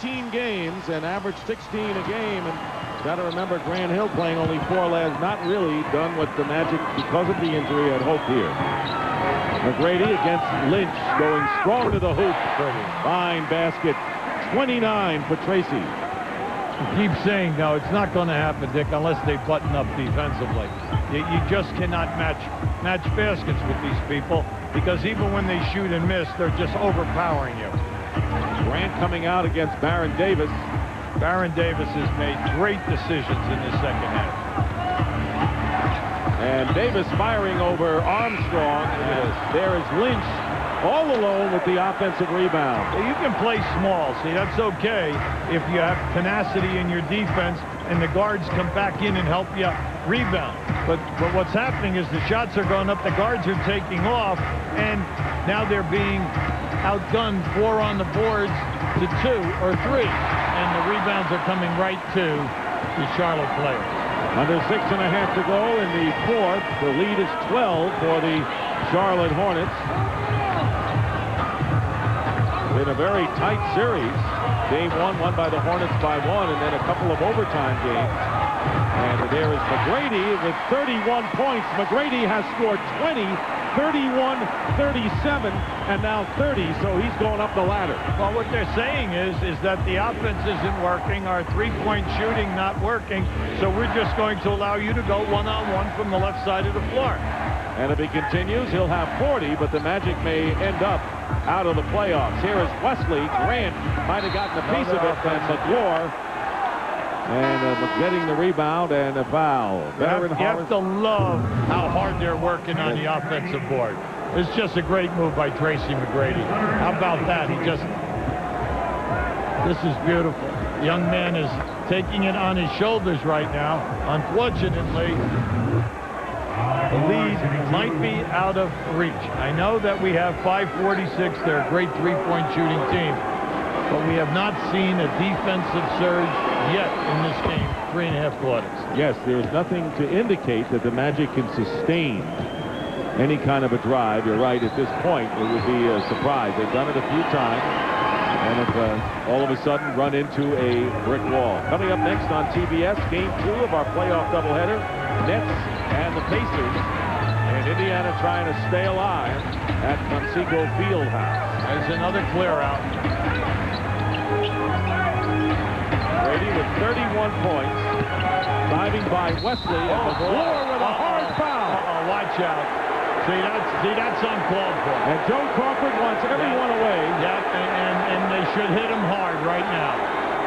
14 games and averaged 16 a game. And got to remember, Grant Hill playing only 4 last, not really done what the Magic, because of the injury, had hoped here. McGrady against Lynch, going strong to the hoop. Fine basket. 29 for Tracy. Keep saying, no, it's not going to happen, Dick, unless they button up defensively. You just cannot match baskets with these people, because even when they shoot and miss, they're just overpowering you. Grant coming out against Baron Davis. Baron Davis has made great decisions in the second half. And Davis firing over Armstrong. There is Lynch all alone with the offensive rebound. You can play small. See, that's okay if you have tenacity in your defense and the guards come back in and help you rebound. But what's happening is the shots are going up, the guards are taking off, and now they're being outgunned 4 on the boards to 2 or 3. And the rebounds are coming right to the Charlotte players. Under 6.5 to go in the fourth. The lead is 12 for the Charlotte Hornets. In a very tight series. Game 1 won by the Hornets by 1, and then a couple of overtime games. And there is McGrady with 31 points. McGrady has scored 20, 31, 37, and now 30, so he's going up the ladder. Well, what they're saying is that the offense isn't working, our three-point shooting not working, so we're just going to allow you to go one-on-one from the left side of the floor. And if he continues, he'll have 40, but the Magic may end up out of the playoffs. Here is Wesley. Grant might have gotten a piece of it, and McClure. And getting the rebound and a foul. You have to love how hard they're working on the offensive board. It's just a great move by Tracy McGrady. How about that? This is beautiful. The young man is taking it on his shoulders right now. Unfortunately, the lead might be out of reach. I know that we have 546. They're a great three-point shooting team. But we have not seen a defensive surge yet in this game, 3.5 quarters. Yes, there's nothing to indicate that the Magic can sustain any kind of a drive. You're right, at this point, it would be a surprise. They've done it a few times, and if all of a sudden run into a brick wall. Coming up next on TBS, Game 2 of our playoff doubleheader, Nets and the Pacers, and Indiana trying to stay alive at Conseco Fieldhouse. There's another clear out. Brady with 31 points. Diving by Wesley at the floor with a hard foul. Watch out. See, that's uncalled for. And Joe Crawford wants everyone away. Yeah, and they should hit him hard right now.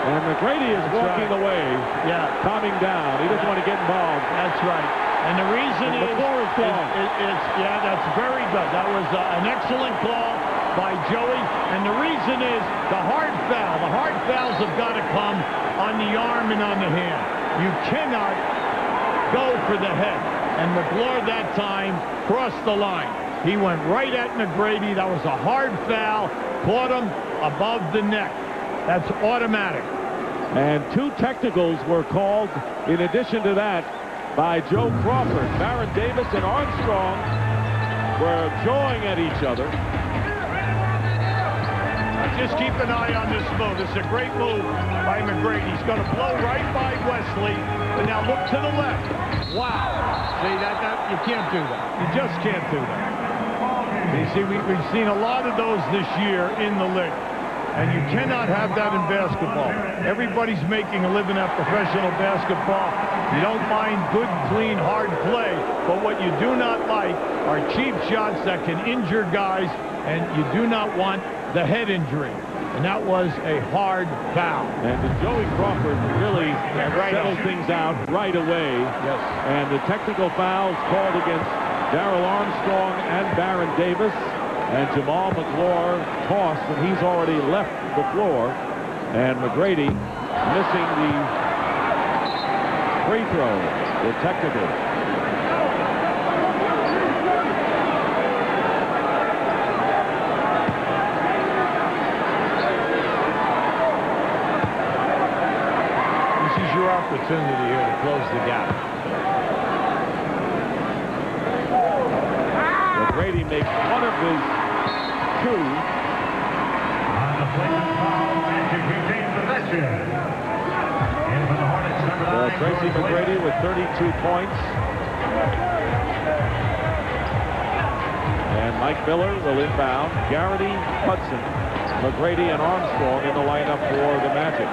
And McGrady is walking away. Yeah. Calming down. He doesn't want to get involved. That's right. And the reason the floor is gone. Yeah, that's very good. That was an excellent call by Joey. And the reason is the hard foul. The hard fouls have got to come on the arm and on the hand. You cannot go for the head. And McClure that time crossed the line. He went right at McGrady. That was a hard foul. Caught him above the neck. That's automatic. And 2 technicals were called in addition to that by Joe Crawford. Baron Davis and Armstrong were jawing at each other. Just keep an eye on this move. It's a great move by McGrady. He's going to blow right by Wesley. But now look to the left. Wow. See, that you can't do that. You just can't do that. You see, we've seen a lot of those this year in the league. And you cannot have that in basketball. Everybody's making a living at professional basketball. You don't mind good, clean, hard play. But what you do not like are cheap shots that can injure guys. And you do not want the head injury. And that was a hard foul. And Joey Crawford really settled things out right away. Yes. And the technical fouls called against Darrell Armstrong and Baron Davis. And Jamal McClure tossed, and he's already left the floor. And McGrady missing the free throw, the technical. Your opportunity here to close the gap. McGrady makes one of his 2. Tracy McGrady with 32 points. And Mike Miller will inbound. Garrity, Hudson, McGrady, and Armstrong in the lineup for the Magic.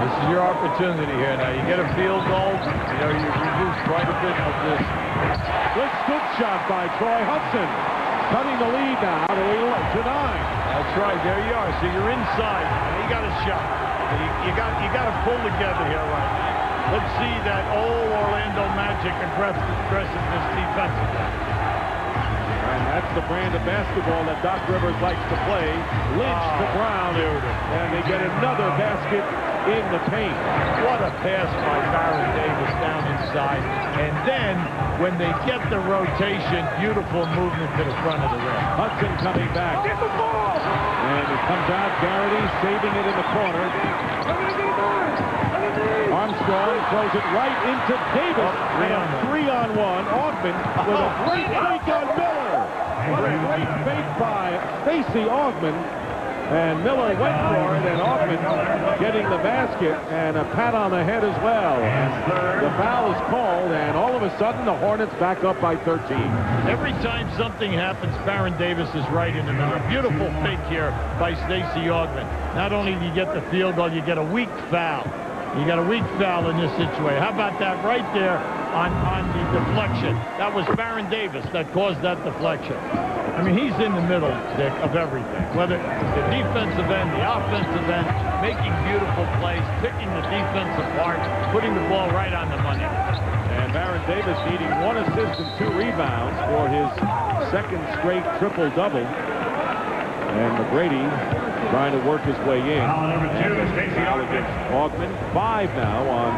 This is your opportunity here. Now you get a field goal. You know, you reduce quite a bit of this. Good scoop shot by Troy Hudson, cutting the lead now to 9. That's right. There you are. So you're inside. You got a shot. You got to pull together here right now. Let's see that old Orlando Magic aggressiveness defensively. And that's the brand of basketball that Doc Rivers likes to play. Lynch to Brown, and they get another basket in the paint. What a pass by Baron Davis down inside. And then, when they get the rotation, beautiful movement to the front of the rim. Hudson coming back. Get the ball! And it comes out, Garrity saving it in the corner. Armstrong throws it right into Davis. And a 3-on-1. Augman with a great fake on Miller. What a great fake by Stacey Augman. And Miller went for it, and Augman getting the basket, and a pat on the head as well. And the foul is called, and all of a sudden the Hornets back up by 13. Every time something happens, Baron Davis is right in the middle. Beautiful fake here by Stacey Augman. Not only do you get the field goal, you get a weak foul. You got a weak foul in this situation. How about that right there on the deflection? That was Baron Davis that caused that deflection. I mean, he's in the middle, Dick, of everything. Whether the defensive end, the offensive end, making beautiful plays, picking the defense apart, putting the ball right on the money. And Baron Davis needing 1 assist and 2 rebounds for his second straight triple-double. And McGrady trying to work his way in. Foul against Augman. 5 now on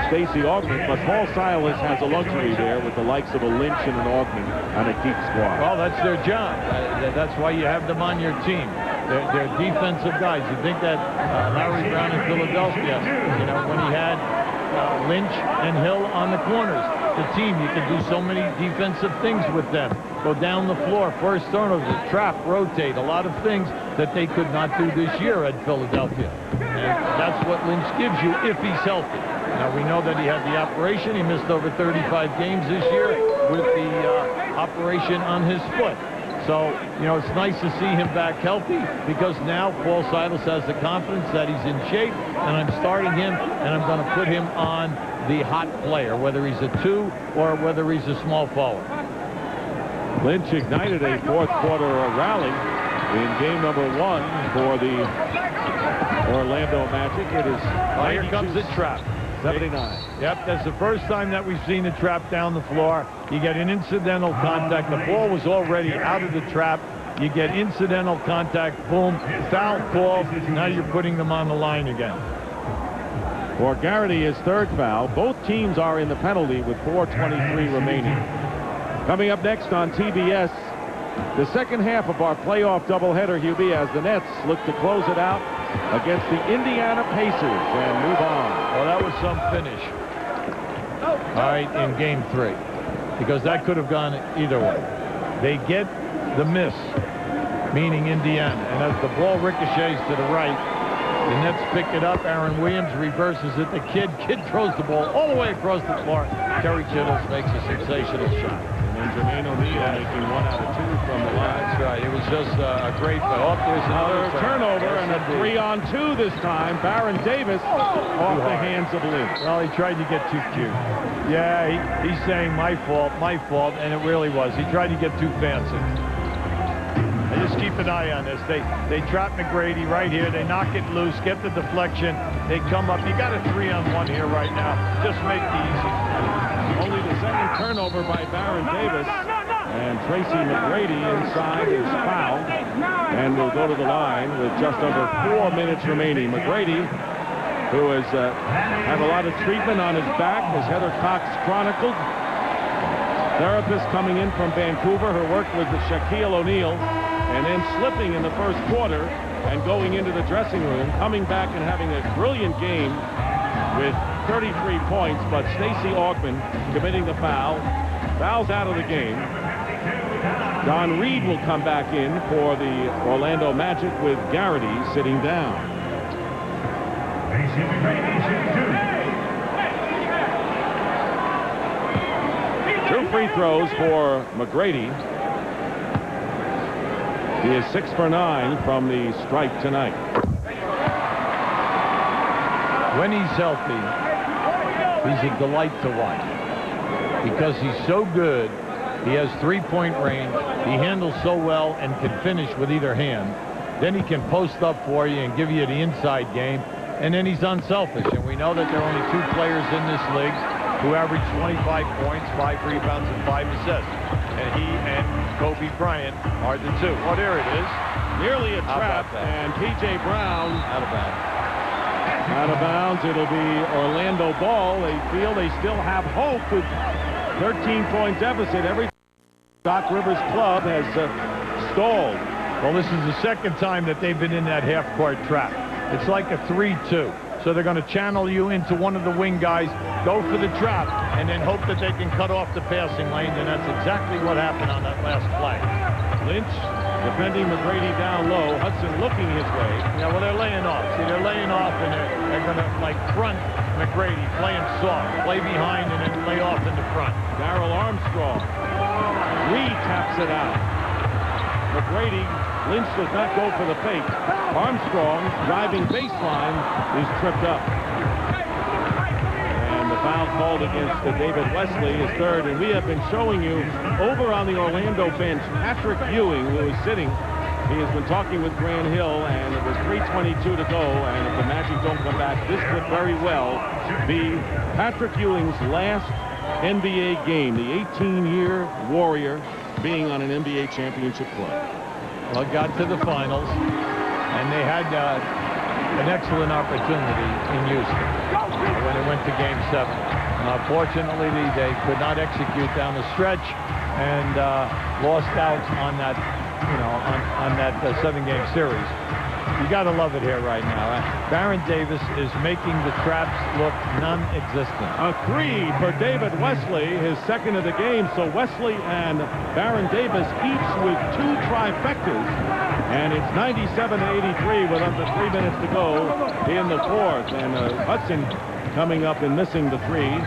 Stacey Augman, but Paul Silas has a luxury there with the likes of a Lynch and an Augman on a deep squad. Well, that's their job. That's why you have them on your team. They're defensive guys. You think that Larry Brown in Philadelphia, you know, when he had Lynch and Hill on the corners, the team, you can do so many defensive things with them. Go down the floor, first turnover, trap, rotate, a lot of things that they could not do this year at Philadelphia. And that's what Lynch gives you if he's healthy. Now, we know that he had the operation. He missed over 35 games this year with the operation on his foot. So, you know, it's nice to see him back healthy because now Paul Silas has the confidence that he's in shape, and I'm starting him, and I'm going to put him on the hot player, whether he's a 2 or whether he's a small forward. Lynch ignited a fourth-quarter rally in game number 1 for the Orlando Magic. It is here comes the trap. 79. Yep, that's the first time that we've seen the trap down the floor. You get an incidental contact. The ball was already out of the trap. You get incidental contact, boom, foul call. Now you're putting them on the line again. For Garrity, his 3rd foul. Both teams are in the penalty with 4:23 remaining. Coming up next on TBS, the second half of our playoff doubleheader, Hubie, as the Nets look to close it out against the Indiana Pacers and move on. Well, that was some finish. All right, in game 3, because that could have gone either way. They get the miss, meaning Indiana, and as the ball ricochets to the right, the Nets pick it up. Aaron Williams reverses it. The kid throws the ball all the way across the floor. Terry Chittles makes a sensational shot. And Jermaine O'Neal making 1 out of 2 from the line. That's right. It was just a great play. Oh, there's another turnover and a 3-on-2 this time. Baron Davis off the hands of Lynch. Well, he tried to get too cute. Yeah, he's saying my fault, and it really was. He tried to get too fancy. And just keep an eye on this. They trap McGrady right here. They knock it loose, get the deflection. They come up. You got a 3-on-1 here right now. Just make the easy. Only the second turnover by Baron Davis. And Tracy McGrady inside is fouled. And will go to the line with just under 4 minutes remaining. McGrady, who has had a lot of treatment on his back, as Heather Cox chronicled. Therapist coming in from Vancouver, who worked with Shaquille O'Neal, and then slipping in the first quarter and going into the dressing room, coming back and having a brilliant game with 33 points, but Stacey Augman committing the foul. Foul's out of the game. Don Reed will come back in for the Orlando Magic with Garrity sitting down. Two free throws for McGrady. He is 6 for 9 from the stripe tonight. When he's healthy, he's a delight to watch because he's so good. He has three-point range. He handles so well and can finish with either hand. Then he can post up for you and give you the inside game. And then he's unselfish. And we know that there are only two players in this league who average 25 points, 5 rebounds, and 5 assists. And he and Kobe Bryant are the two. Oh, there it is. Nearly a trap. And P.J. Brown out of bounds. Out of bounds. It'll be Orlando ball. They feel they still have hope with 13-point deficit. Every Doc Rivers club has stalled. Well, this is the second time that they've been in that half-court trap. It's like a 3-2. So they're going to channel you into one of the wing guys, go for the trap, and then hope that they can cut off the passing lane, and that's exactly what happened on that last play. Lynch defending McGrady down low. Hudson looking his way. Yeah, well, they're laying off. See, they're laying off, and they're going to, like, front McGrady, playing soft, play behind, and then lay off in the front. Darrell Armstrong. Reed taps it out. McGrady, Lynch does not go for the fake. Armstrong, driving baseline, is tripped up. And the foul called against David Wesley is third. And we have been showing you over on the Orlando bench, Patrick Ewing, who is sitting. He has been talking with Grant Hill, and it was 3:22 to go. And if the Magic don't come back, this could very well be Patrick Ewing's last NBA game. The 18-year Warrior being on an NBA championship club. Well, got to the finals, and they had an excellent opportunity in Houston when it went to Game 7. Fortunately, they could not execute down the stretch and lost out on that, on that 7-game series. You got to love it here right now. Baron Davis is making the traps look non-existent. A 3 for David Wesley, his second of the game. So Wesley and Baron Davis each with 2 trifectas. And it's 97-83 with under 3 minutes to go in the fourth. And Hudson coming up and missing the 3.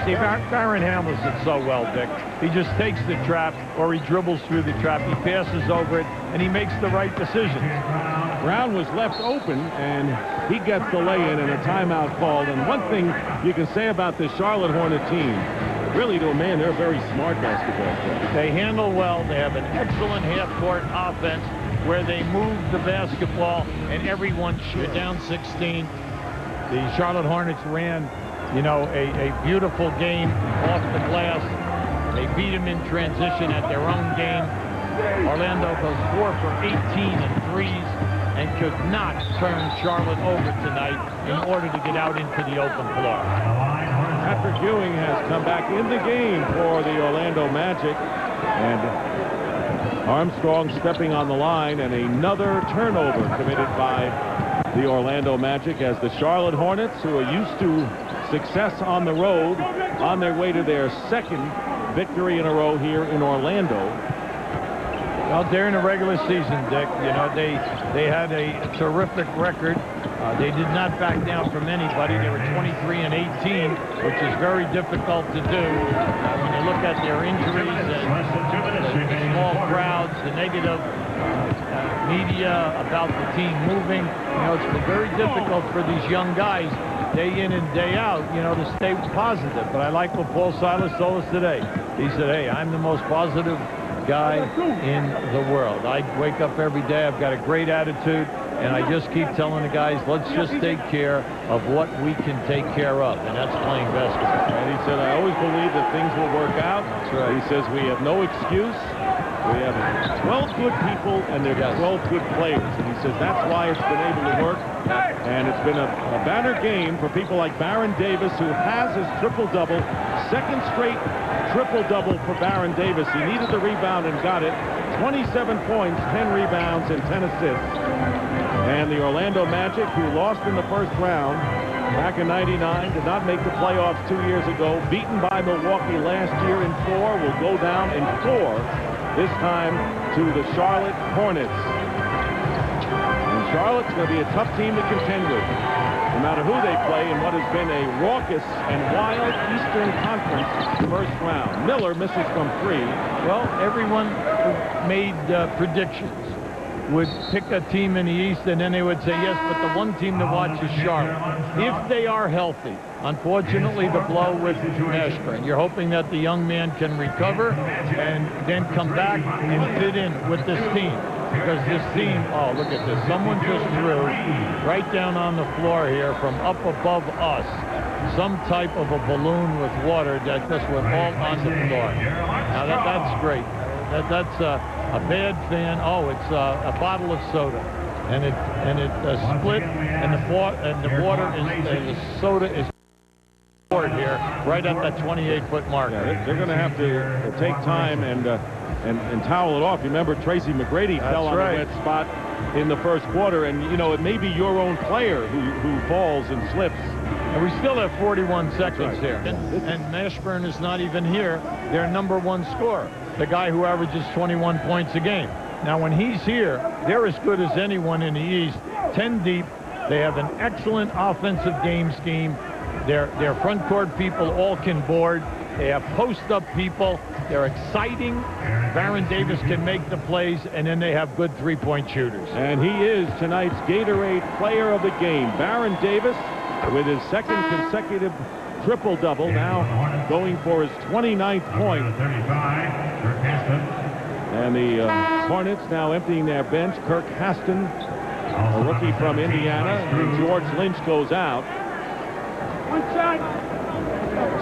See, Baron handles it so well, Dick. He just takes the trap, or he dribbles through the trap, he passes over it, and he makes the right decisions. Brown was left open, and he gets the lay-in and a timeout called. And one thing you can say about this Charlotte Hornet team, really, to a man, they're a very smart basketball player. They handle well. They have an excellent half-court offense where they move the basketball, and everyone shoot down 16. The Charlotte Hornets ran a beautiful game off the glass. They beat them in transition at their own game. Orlando goes 4 for 18 in threes and could not turn Charlotte over tonight in order to get out into the open floor. Patrick Ewing has come back in the game for the Orlando Magic. And Armstrong stepping on the line, and another turnover committed by the Orlando Magic as the Charlotte Hornets, who are used to success on the road, on their way to their second victory in a row here in Orlando. Well, during the regular season, Dick, they had a terrific record. They did not back down from anybody. They were 23-18, which is very difficult to do when you look at their injuries and the small crowds, the negative media about the team moving. It's been very difficult for these young guys day in and day out, to stay positive. But I like what Paul Silas told us today. He said, hey, I'm the most positive guy in the world. I wake up every day, I've got a great attitude, and I just keep telling the guys, let's just take care of what we can take care of, and that's playing basketball. And he said, I always believe that things will work out. That's right. He says we have no excuse. We have 12 good people, and there are 12 good players. And he says that's why it's been able to work. And it's been a banner game for people like Baron Davis, who has his triple-double. Second straight triple-double for Baron Davis. He needed the rebound and got it. 27 points, 10 rebounds, and 10 assists. And the Orlando Magic, who lost in the first round back in '99, did not make the playoffs 2 years ago, beaten by Milwaukee last year in 4, will go down in 4. This time to the Charlotte Hornets. And Charlotte's going to be a tough team to contend with, no matter who they play in what has been a raucous and wild Eastern Conference first round. Miller misses from 3. Well, everyone who made predictions would pick a team in the East, and then they would say, yes, but the one team to watch is Charlotte. If they are healthy. Unfortunately, the blow with Mashburn. You're hoping that the young man can recover and then come back and fit in with this team. Because this team, oh, look at this. Someone just threw right down on the floor here from up above us some type of a balloon with water that just went all on the floor. Now, that's great. That's a bad fan. Oh, it's a bottle of soda. And it split, and the water is, the soda is poured here right at that 28-foot mark. Yeah, they're going to have to take time and towel it off. You remember Tracy McGrady fell on a wet spot in the first quarter, and you know it may be your own player who falls and slips. And we still have 41 seconds here. And Mashburn is not even here. Their #1 scorer, the guy who averages 21 points a game. Now, when he's here, they're as good as anyone in the East. 10 deep. They have an excellent offensive game scheme. Their front court people all can board. They have post-up people. They're exciting. Baron Davis can make the plays, and then they have good three-point shooters. And he is tonight's Gatorade Player of the Game. Baron Davis with his second consecutive triple-double, now going for his 29th point. And the Hornets now emptying their bench. Kirk Haston, a rookie from Indiana. And George Lynch goes out.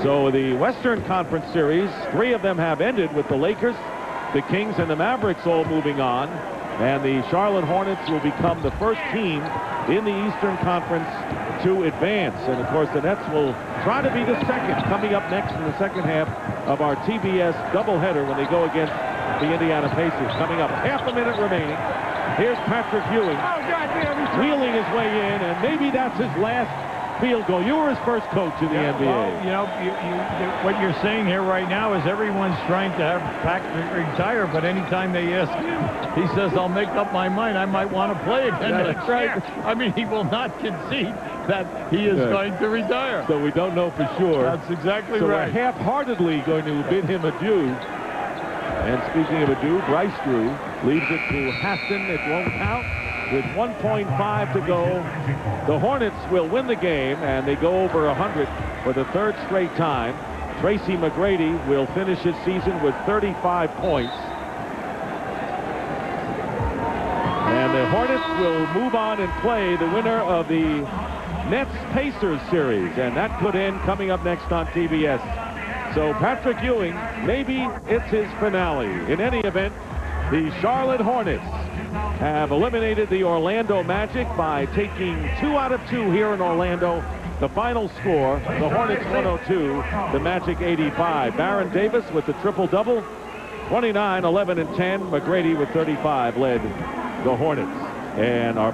So the Western Conference Series, 3 of them have ended with the Lakers, the Kings, and the Mavericks all moving on. And the Charlotte Hornets will become the first team in the Eastern Conference to advance. And, of course, the Nets will try to be the second, coming up next in the second half of our TBS doubleheader when they go against the Indiana Pacers. Coming up, half a minute remaining. Here's Patrick Ewing wheeling his way in, and maybe that's his last field goal. You were his first coach in the NBA. Well, you know, what you're saying here right now is everyone's trying to have Patrick retire, but anytime they ask him, he says, I'll make up my mind. I might want to play again. That's right. I mean, he will not concede that he is going to retire. So we don't know for sure. That's exactly right. So we're half-heartedly going to bid him adieu. And speaking of adieu, Bryce Drew leaves it to Haston. It won't count. With 1.5 to go, the Hornets will win the game, and they go over 100 for the 3rd straight time. Tracy McGrady will finish his season with 35 points. And the Hornets will move on and play the winner of the Nets-Pacers series, and that could end coming up next on TBS. So Patrick Ewing, maybe it's his finale. In any event, the Charlotte Hornets have eliminated the Orlando Magic by taking 2 out of 2 here in Orlando. The final score, the Hornets 102, the Magic 85. Baron Davis with the triple-double, 29, 11, and 10. McGrady with 35 led the Hornets. And our